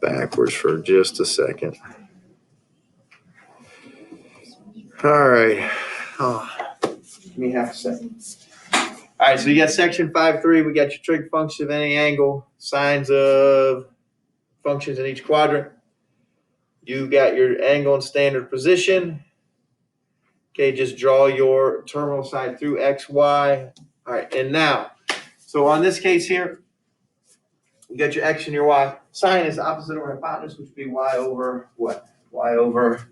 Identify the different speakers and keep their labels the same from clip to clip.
Speaker 1: backwards for just a second. All right. Oh, give me half a second. All right, so you got section 5.3. We got your trig function of any angle, sines of functions in each quadrant. You got your angle and standard position. Okay, just draw your terminal side through x, y. All right, and now, so on this case here, you got your x and your y. Sine is opposite over hypotenuse, which would be y over what? Y over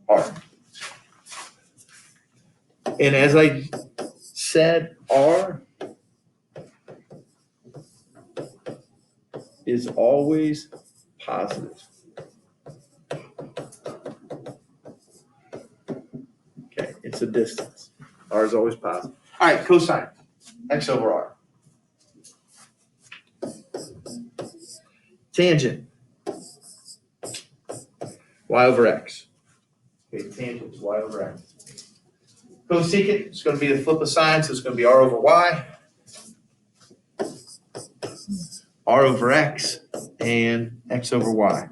Speaker 1: r. And as I said, r is always positive. Okay, it's a distance. R is always positive. All right, cosine, x over r. Tangent, y over x. Okay, tangent is y over x. Cosecant is going to be the flip of sine, so it's going to be r over y, r over x, and x over y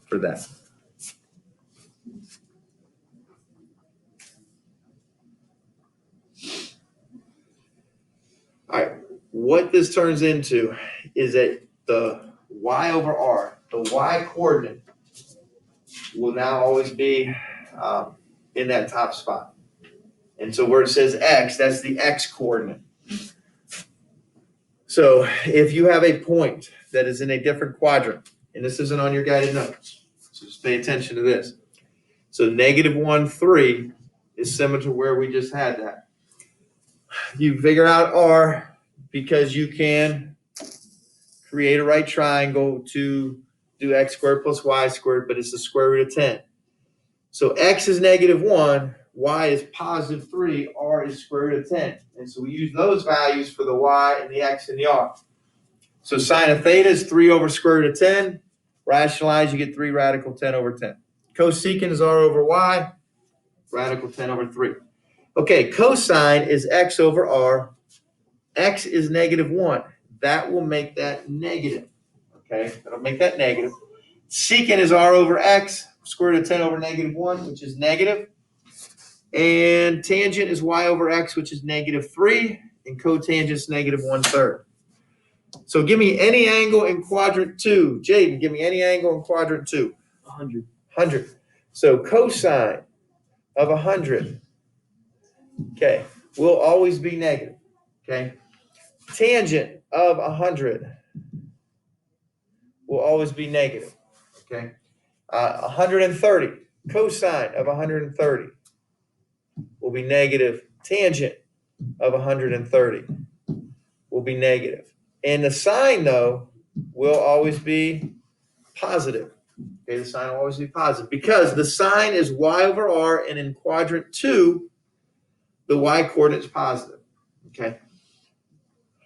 Speaker 1: for that. All right, what this turns into is that the y over r, the y coordinate, will now always be in that top spot. And so where it says x, that's the x coordinate. So if you have a point that is in a different quadrant, and this isn't on your guided notes, so just pay attention to this. So -1, 3 is similar to where we just had that. You figure out r because you can create a right triangle to do x squared plus y squared, but it's the square root of 10. So x is -1, y is positive 3, r is square root of 10. And so we use those values for the y and the x and the r. So sine of theta is 3 over square root of 10. Rationalize, you get 3 radical 10 over 10. Cosecant is r over y, radical 10 over 3. Okay, cosine is x over r. X is -1. That will make that negative. Okay, that'll make that negative. Secant is r over x, square root of 10 over -1, which is negative. And tangent is y over x, which is -3. And cotangent is -1/3. So give me any angle in quadrant 2. Jaden, give me any angle in quadrant 2.
Speaker 2: 100.
Speaker 1: 100. So cosine of 100, okay, will always be negative. Okay. Tangent of 100 will always be negative. Okay. 130. Cosine of 130 will be negative. Tangent of 130 will be negative. And the sine, though, will always be positive. Okay, the sine will always be positive because the sine is y over r, and in quadrant 2, the y coordinate is positive. Okay.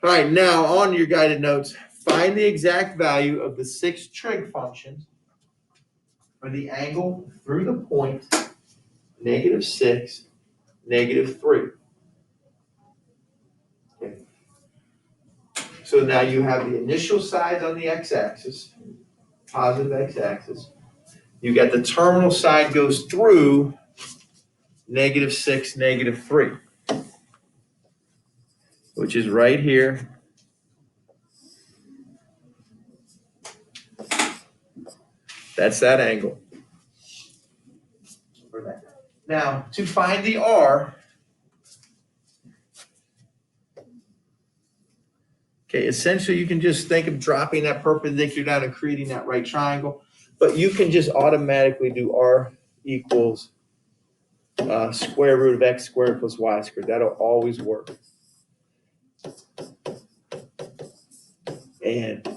Speaker 1: All right, now on your guided notes, find the exact value of the 6 trig functions for the angle through the point -6, -3. Okay. So now you have the initial sides on the x-axis, positive x-axis. You got the terminal side goes through -6, -3, which is right here. That's that angle. Now, to find the r, okay, essentially you can just think of dropping that perpendicular down and creating that right triangle, but you can just automatically do r equals square root of x squared plus y squared. That'll always work. And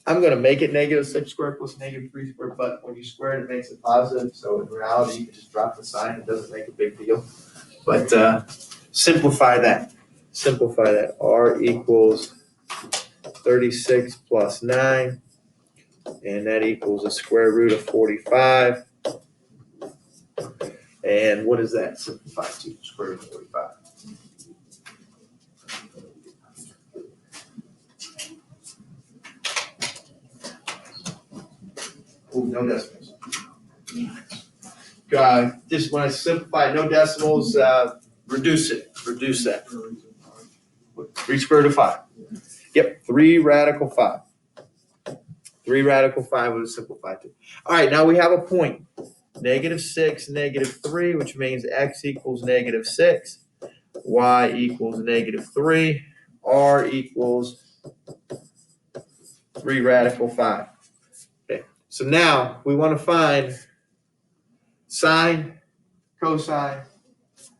Speaker 1: I'm going to make it -6 squared plus -3 squared, but when you square it, it makes it positive. So in reality, you can just drop the sign. It doesn't make a big deal. But simplify that. Simplify that. R equals 36 plus 9. And that equals a square root of 45. And what is that? Simplify to square root of 45. Ooh, no decimals. Just when I simplify, no decimals, reduce that. 3 square root of 5. Yep, 3 radical 5. 3 radical 5 would simplify to. All right, now we have a point. -6, -3, which means x equals -6, y equals -3, r equals 3 radical 5. Okay, so now we want to find sine, cosine,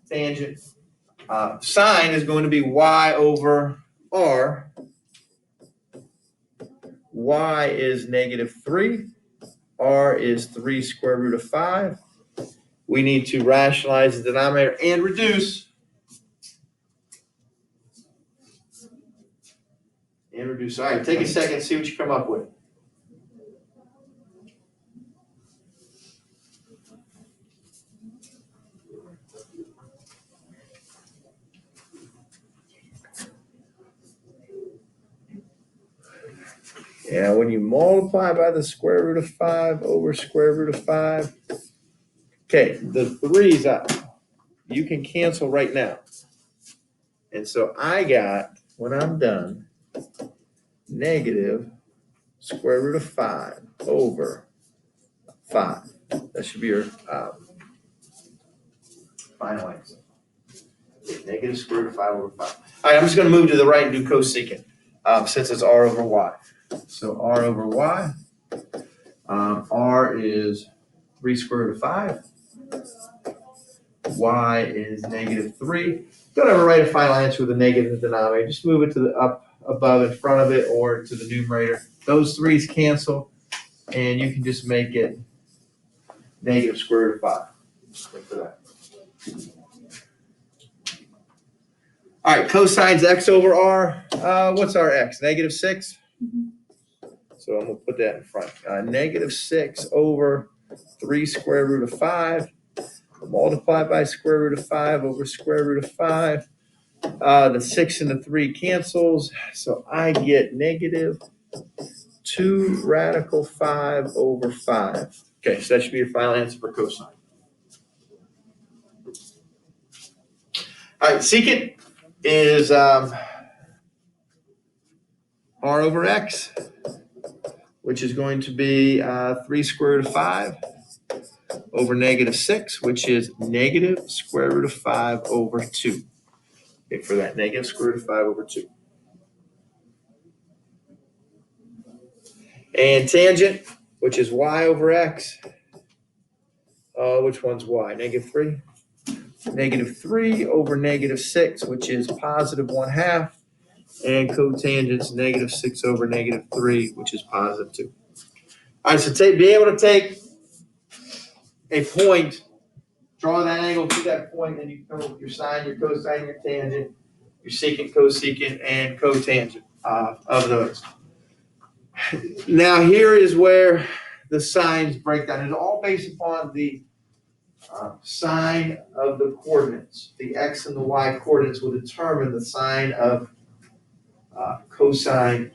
Speaker 1: tangent. Sine is going to be y over r. Y is -3. R is 3 square root of 5. We need to rationalize the denominator and reduce. All right, take a second, see what you come up with. Yeah, when you multiply by the square root of 5 over square root of 5, okay, the 3's out. You can cancel right now. And so I got, when I'm done, negative square root of 5 over 5. That should be your final answer. Negative square root of 5 over 5. All right, I'm just going to move to the right and do cosecant since it's r over y. So r over y, r is 3 square root of 5. Y is -3. Don't ever write a final answer with a negative in the denominator. Just move it to the up above in front of it or to the numerator. Those 3's cancel, and you can just make it negative square root of 5. Look for that. All right, cosine's x over r. What's our x? -6? So I'm going to put that in front. -6 over 3 square root of 5. Multiply by square root of 5 over square root of 5. The 6 and the 3 cancels. So I get -2 radical 5 over 5. Okay, so that should be your final answer for cosine. All right, secant is r over x, which is going to be 3 square root of 5 over -6, which is negative square root of 5 over 2. Okay, for that, negative square root of 5 over 2. And tangent, which is y over x. Which one's y? -3? -3 over -6, which is positive 1/2. And cotangent's -6 over -3, which is positive 2. All right, so be able to take a point, draw that angle to that point, and you come up with your sine, your cosine, your tangent, your secant, cosecant, and cotangent of those. Now here is where the signs break down. It's all based upon the sign of the coordinates. The x and the y coordinates will determine the sign of cosine,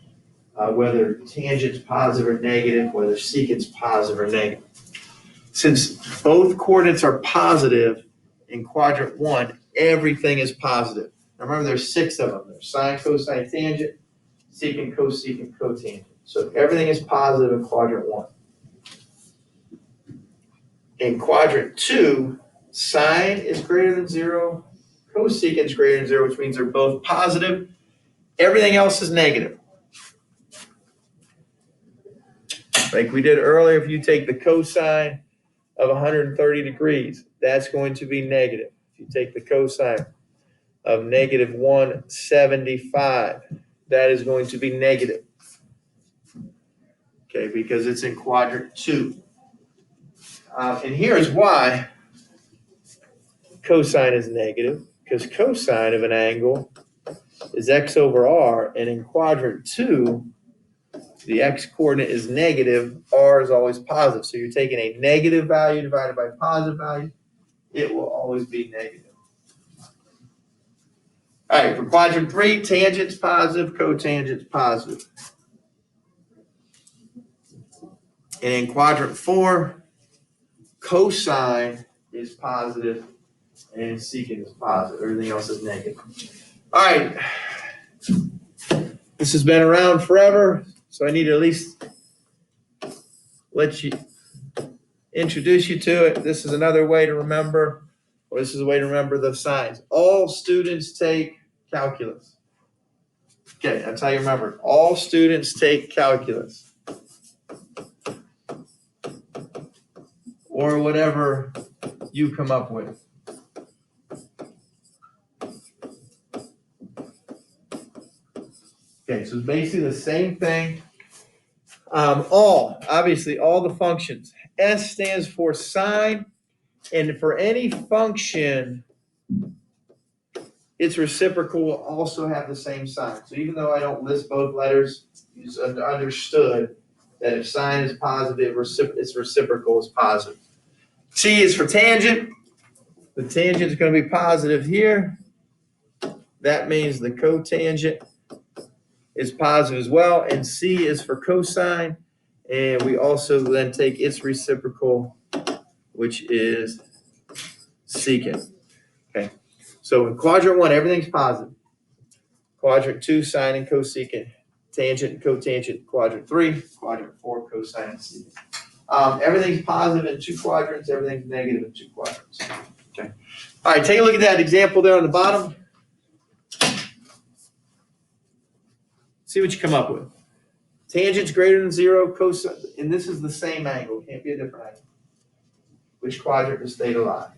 Speaker 1: whether tangent's positive or negative, whether secant's positive or negative. Since both coordinates are positive in quadrant 1, everything is positive. Now remember, there's 6 of them. There's sine, cosine, tangent, secant, cosecant, cotangent. So everything is positive in quadrant 1. In quadrant 2, sine is greater than 0, cosecant is greater than 0, which means they're both positive. Everything else is negative. Like we did earlier, if you take the cosine of 130 degrees, that's going to be negative. If you take the cosine of -175, that is going to be negative. Okay, because it's in quadrant 2. And here is why cosine is negative, because cosine of an angle is x over r, and in quadrant 2, the x coordinate is negative, r is always positive. So you're taking a negative value divided by a positive value, it will always be negative. All right, for quadrant 3, tangent's positive, cotangent's positive. And in quadrant 4, cosine is positive and secant is positive. Everything else is negative. All right. This has been around forever, so I need to at least introduce you to it. This is another way to remember, or this is a way to remember the signs. All students take calculus. Okay, that's how you remember it. All students take calculus. Or whatever you come up with. Okay, so it's basically the same thing. Obviously, all the functions. S stands for sine, and for any function, its reciprocal will also have the same sign. So even though I don't list both letters, it's understood that if sine is positive, its reciprocal is positive. T is for tangent. The tangent is going to be positive here. That means the cotangent is positive as well. And C is for cosine. And we also then take its reciprocal, which is secant. Okay. So in quadrant 1, everything's positive. Quadrant 2, sine and cosecant. Tangent and cotangent. Quadrant 3, quadrant 4, cosine and secant. Everything's positive in 2 quadrants. Everything's negative in 2 quadrants. Okay. All right, take a look at that example there on the bottom. See what you come up with. Tangent's greater than 0, cosine, and this is the same angle. Can't be a different angle. Which quadrant does theta lie?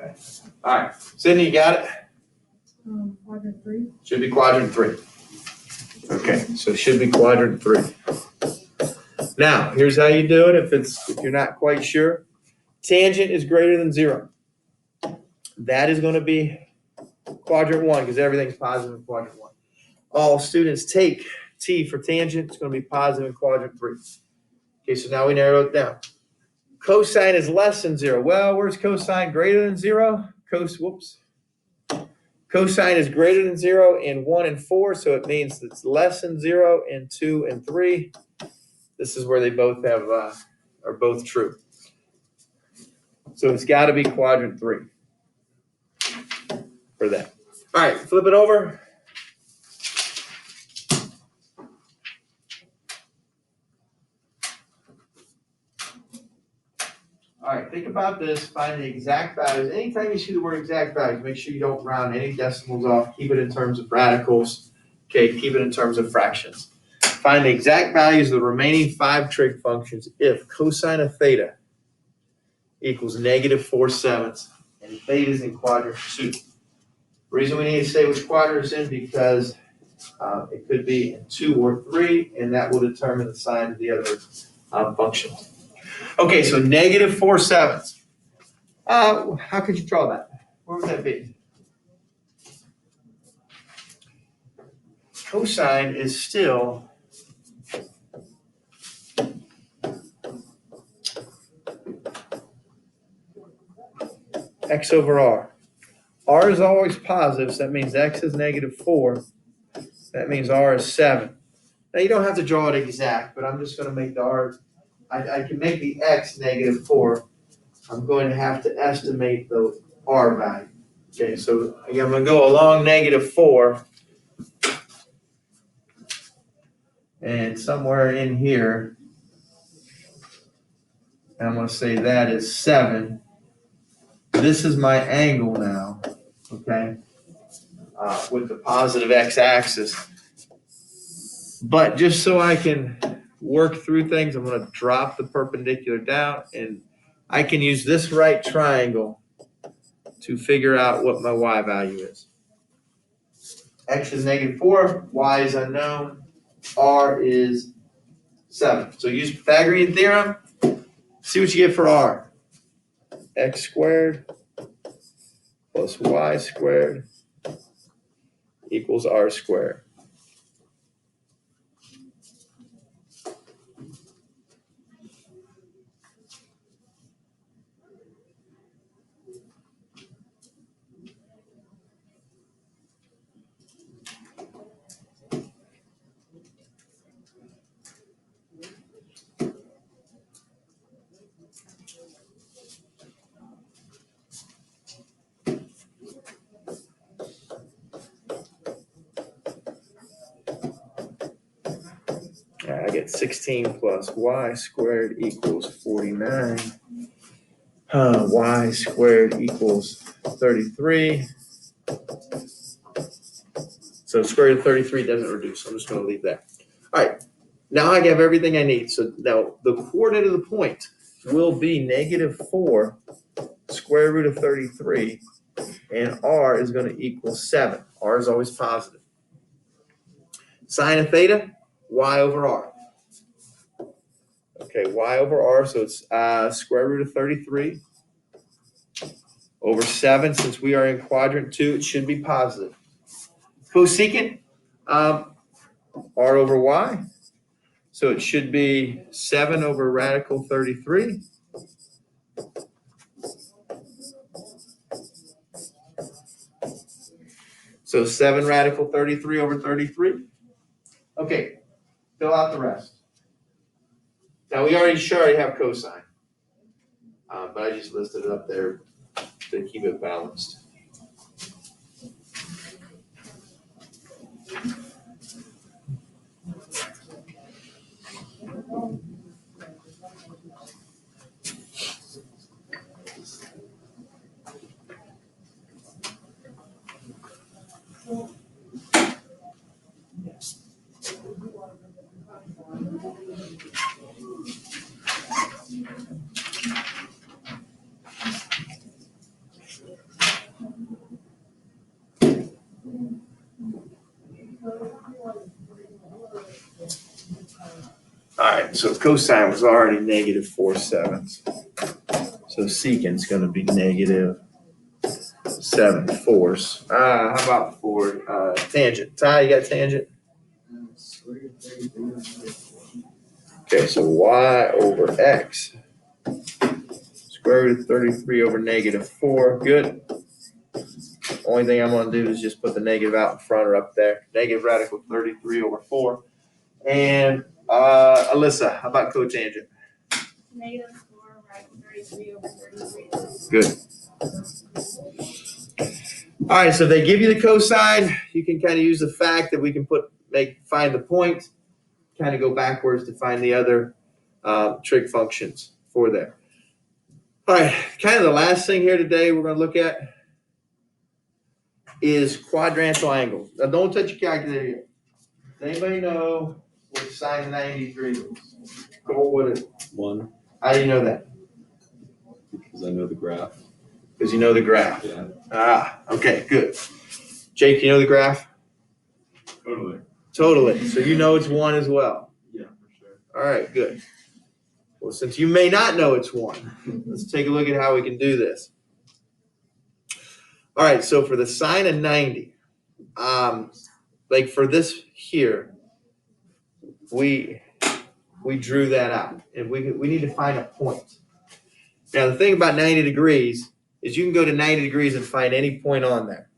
Speaker 1: Okay. All right, Sydney, you got it?
Speaker 2: Quadrant 3.
Speaker 1: Should be quadrant 3. Okay, so it should be quadrant 3. Now, here's how you do it if you're not quite sure. Tangent is greater than 0. That is going to be quadrant 1 because everything's positive in quadrant 1. All students take T for tangent. It's going to be positive in quadrant 3. Okay, so now we narrow it down. Cosine is less than 0. Well, where's cosine greater than 0? Cosine is greater than 0 in 1 and 4, so it means it's less than 0 in 2 and 3. This is where they both are both true. So it's got to be quadrant 3 for that. All right, flip it over. All right, think about this. Find the exact values. Anytime you see the word exact values, make sure you don't round any decimals off. Keep it in terms of radicals. Okay, keep it in terms of fractions. Find the exact values of the remaining 5 trig functions if cosine of theta equals -4/7 and theta is in quadrant 2. The reason we need to say which quadrant it's in because it could be in 2 or 3, and that will determine the sign of the other function. Okay, so -4/7. How could you draw that? Where would that be? Cosine is still x over r. R is always positive, so that means x is -4. That means r is 7. Now you don't have to draw it exact, but I'm just going to make the r. I can make the x -4. I'm going to have to estimate the r value. Okay, so again, I'm going to go along -4. And somewhere in here, I'm going to say that is 7. This is my angle now, okay, with the positive x-axis. But just so I can work through things, I'm going to drop the perpendicular down, and I can use this right triangle to figure out what my y value is. X is -4, y is unknown, r is 7. So use Pythagorean theorem, see what you get for r. x squared plus y squared equals r squared. I get 16 plus y squared equals 49. Y squared equals 33. So square root of 33 doesn't reduce. I'm just going to leave that. All right. Now I have everything I need. So now the coordinate of the point will be -4 square root of 33. And r is going to equal 7. R is always positive. Sine of theta, y over r. Okay, y over r, so it's square root of 33 over 7. Since we are in quadrant 2, it should be positive. Cosecant, r over y. So it should be 7 over radical 33. So 7 radical 33 over 33. Okay, fill out the rest. Now we already have cosine, but I just listed it up there to keep it balanced. All right, so cosine was already -4/7. So secant's going to be -7/4. How about for tangent? Ty, you got tangent? Okay, so y over x. Square root of 33 over -4. Good. Only thing I'm going to do is just put the negative out in front or up there. Negative radical 33 over 4. And Alyssa, how about cotangent?
Speaker 2: -4 radical 33 over 33.
Speaker 1: Good. All right, so if they give you the cosine, you can kind of use the fact that we can find the point, kind of go backwards to find the other trig functions for there. All right, kind of the last thing here today we're going to look at is quadrantal angles. Now don't touch your calculator yet. Does anybody know what sine of 90 degrees is? What is it?
Speaker 3: 1,
Speaker 1: How do you know that?
Speaker 3: because I know the graph.
Speaker 1: Because you know the graph.
Speaker 3: Yeah.
Speaker 1: Okay, good. Jake, you know the graph?
Speaker 3: Totally.
Speaker 1: Totally. So you know it's 1 as well.
Speaker 3: Yeah, for sure.
Speaker 1: All right, good. Well, since you may not know it's 1, let's take a look at how we can do this. All right, so for the sine of 90, like for this here, we drew that out, and we need to find a point. Now, the thing about 90 degrees is you can go to 90 degrees and find any point on there.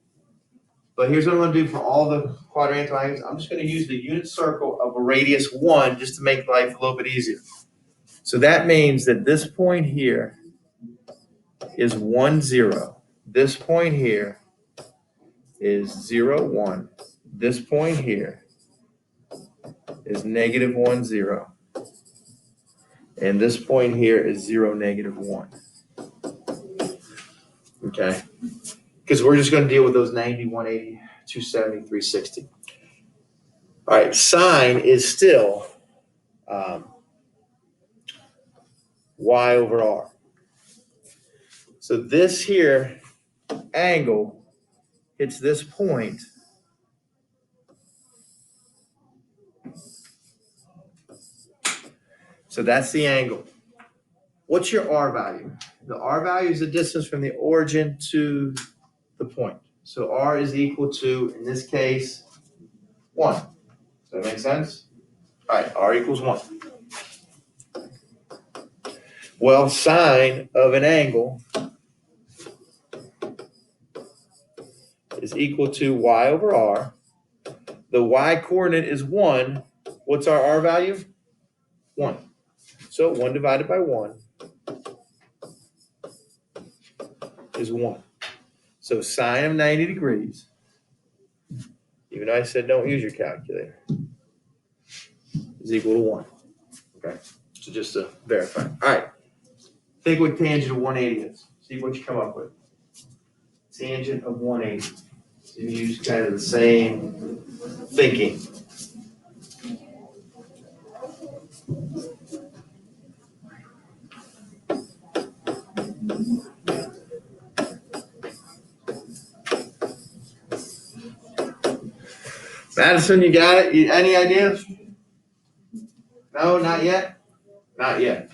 Speaker 1: But here's what I'm going to do for all the quadrantal angles. I'm just going to use the unit circle of a radius 1 just to make life a little bit easier. So that means that this point here is 1, 0. This point here is 0, 1. This point here is -1, 0. And this point here is 0, -1. Okay? Because we're just going to deal with those 90, 180, 270, 360. All right, sine is still y over r. So this here angle hits this point. So that's the angle. What's your r value? The R value is the distance from the origin to the point. So R is equal to, in this case, 1. Does that make sense? All right, R equals 1. Well, sine of an angle is equal to y over r. The y coordinate is 1. What's our r value? 1. So 1 divided by 1 is 1. So sine of 90 degrees, even though I said don't use your calculator, is equal to 1. Okay, so just to verify. All right, think what tangent of 180 is. See what you come up with. Tangent of 180. So you use kind of the same thinking. Madison, you got it? Any ideas? No, not yet? Not yet.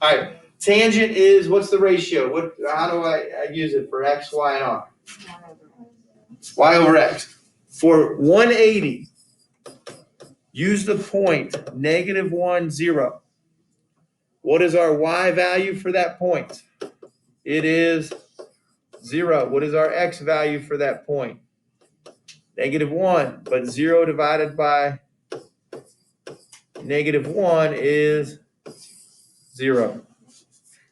Speaker 1: All right, tangent is, what's the ratio? How do I use it for x, y, and r? Y over x. For 180, use the point -1, 0. What is our y value for that point? It is 0. What is our x value for that point? -1, but 0 divided by -1 is 0.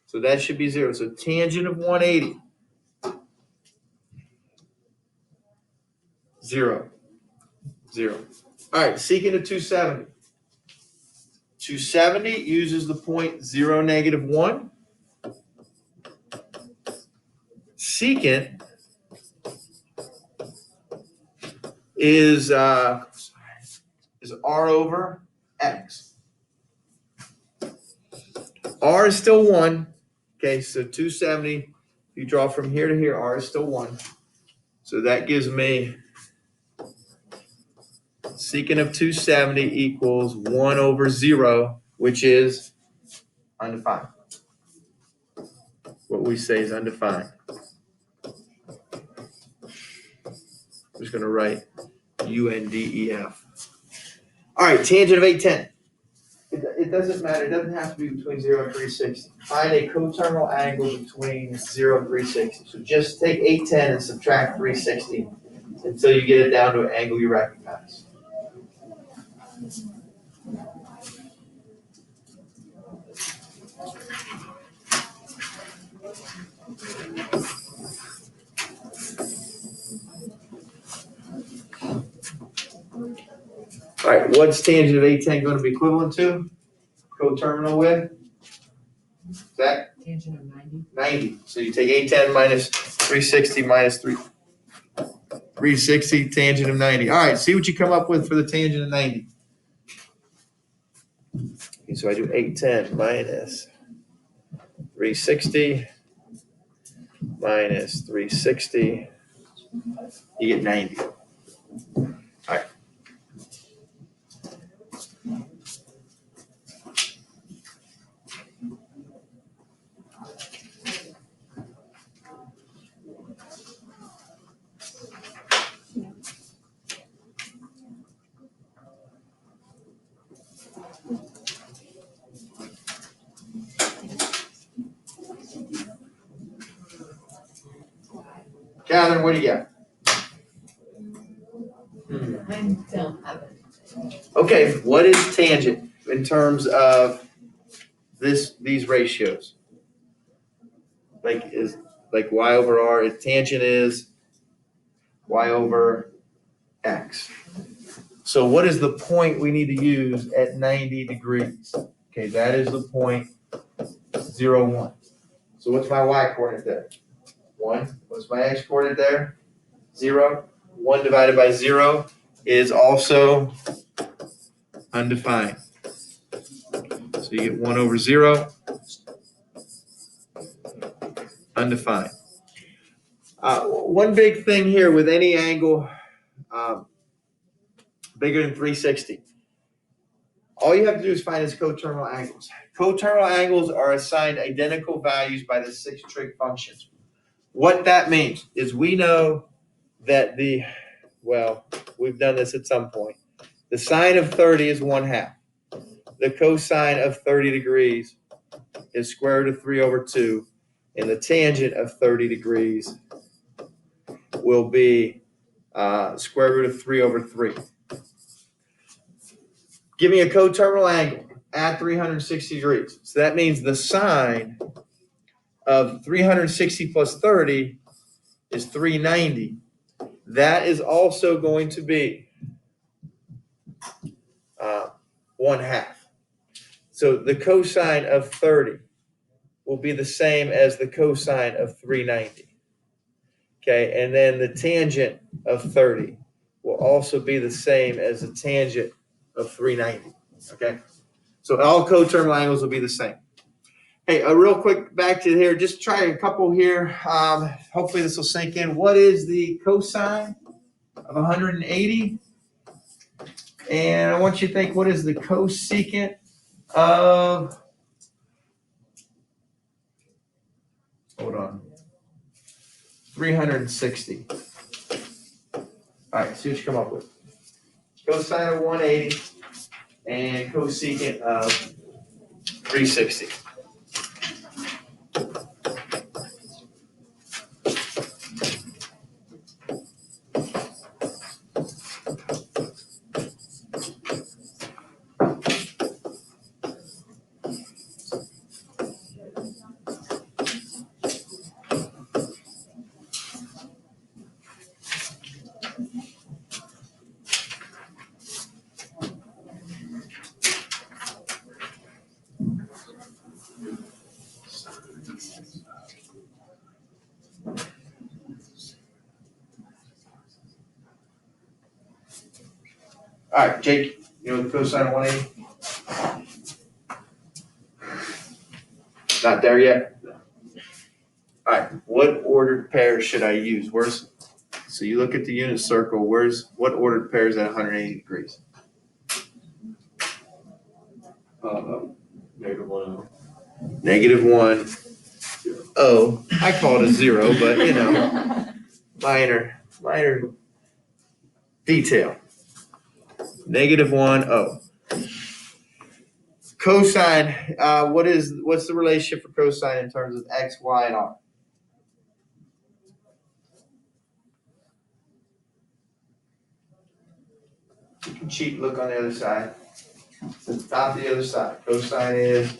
Speaker 1: So that should be 0. So tangent of 180, 0. 0. All right, secant of 270. 270 uses the point 0, -1. Secant is r over x. R is still 1. Okay, so 270, if you draw from here to here, R is still 1. So that gives me secant of 270 equals 1 over 0, which is undefined. What we say is undefined. I'm just going to write UNDEF. All right, tangent of 810. It doesn't matter. It doesn't have to be between 0 and 360. Find a coterminal angle between 0 and 360. So just take 810 and subtract 360 until you get it down to an angle you recognize. All right, what's tangent of 810 going to be equivalent to? Coterminal with? Zach?
Speaker 4: Tangent of 90.
Speaker 1: 90. So you take 810 minus 360 minus 360, tangent of 90. All right, see what you come up with for the tangent of 90. Okay, so I do 810 minus 360 minus 360. You get 90. All right. Catherine, what do you got?
Speaker 4: I don't have it.
Speaker 1: Okay, what is tangent in terms of these ratios? Like y over r, tangent is y over x. So what is the point we need to use at 90 degrees? Okay, that is the point 0, 1. So what's my y coordinate there? 1. What's my x coordinate there? 0. 1 divided by 0 is also undefined. So you get 1 over 0, undefined. One big thing here with any angle bigger than 360, all you have to do is find his coterminal angles. Coterminal angles are assigned identical values by the 6 trig functions. What that means is we know that we've done this at some point. The sine of 30 is 1/2. The cosine of 30 degrees is square root of 3 over 2. And the tangent of 30 degrees will be square root of 3 over 3. Give me a coterminal angle at 360 degrees. So that means the sine of 360 plus 30 is 390. That is also going to be 1/2. So the cosine of 30 will be the same as the cosine of 390. Okay, and then the tangent of 30 will also be the same as the tangent of 390. Okay, so all coterminal angles will be the same. Hey, a real quick back to here, just try a couple here. Hopefully this will sink in. What is the cosine of 180? And I want you to think, what is the cosecant of, hold on, 360? All right, see what you come up with. Cosine of 180 and cosecant of 360. All right, Jake, you know the cosine of 180? Not there yet? All right, what ordered pair should I use? So you look at the unit circle, what ordered pair is at 180 degrees?
Speaker 3: -1.
Speaker 1: -1. Oh, I call it a 0, but you know, minor detail. -1, oh. Cosine, what's the relationship for cosine in terms of x, y, and r? You can cheat, look on the other side. The top of the other side. Cosine is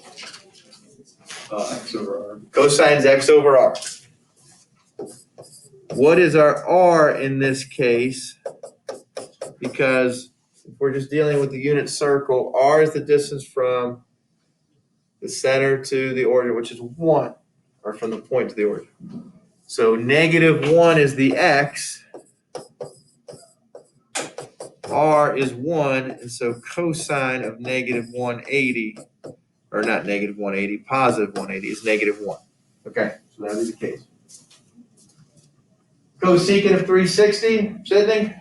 Speaker 3: X over R.
Speaker 1: cosine is x over r. What is our r in this case? Because if we're just dealing with the unit circle, r is the distance from the center to the origin, which is 1, or from the point to the origin. So -1 is the x, r is 1, and so cosine of -180, or not -180, positive 180 is -1. Okay, so that is the case. Cosecant of 360, Sydney?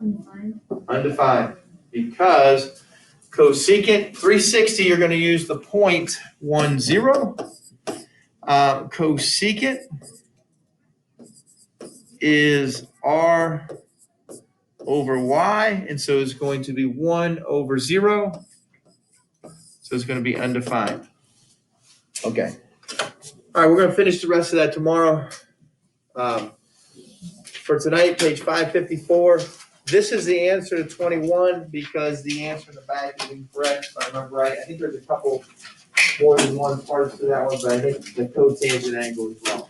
Speaker 2: Undefined.
Speaker 1: Undefined, because cosecant 360, you're going to use the 0.10. Cosecant is r over y, and so it's going to be 1 over 0. So it's going to be undefined. Okay. All right, we're going to finish the rest of that tomorrow. For tonight, page 554. This is the answer to 21 because the answer in the back is incorrect, if I remember right. I think there's a couple more than one parts to that one, but I think the cotangent angle is wrong.